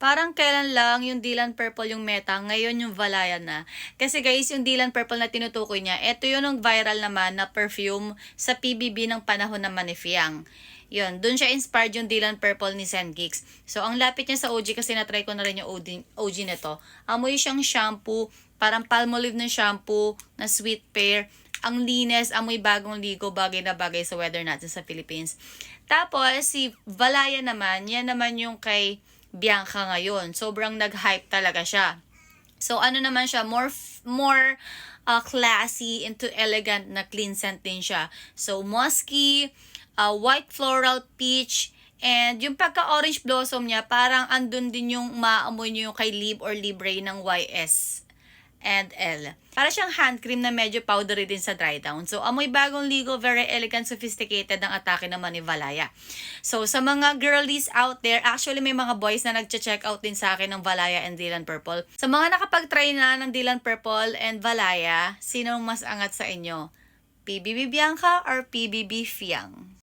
Parang kailan lang yung Dylan Purple yung meta, ngayon yung Valaya na. Kasi guys, yung Dylan Purple na tinutukoy niya, ito yun ang viral naman na perfume sa PBB ng panahon naman ni Fiang. Yun, dun siya inspired yung Dylan Purple ni Sengix. So, ang lapit niya sa OG kasi na-try ko na rin yung OG nito. Amoy siyang shampoo, parang palmolive na shampoo, na sweet pear. Ang linis, amoy bagong ligo, bagay na bagay sa weather natin sa Philippines. Tapos, si Valaya naman, yan naman yung kay Bianca ngayon. Sobrang nag-hype talaga siya. So, ano naman siya, more classy into elegant na clean scent din siya. So, musky, white floral peach, and yung pagka-orange blossom niya, parang andun din yung maamoy niyo yung kay Lib or Libre ng YS and L. Para siyang hand cream na medyo powdery din sa dry down. So, amoy bagong ligo, very elegant, sophisticated ang atake naman ni Valaya. So, sa mga girlies out there, actually may mga boys na nagche-check out din sa akin ng Valaya and Dylan Purple. Sa mga nakapag-try na ng Dylan Purple and Valaya, sinong mas angat sa inyo? PBB Bianca or PBB Fiang?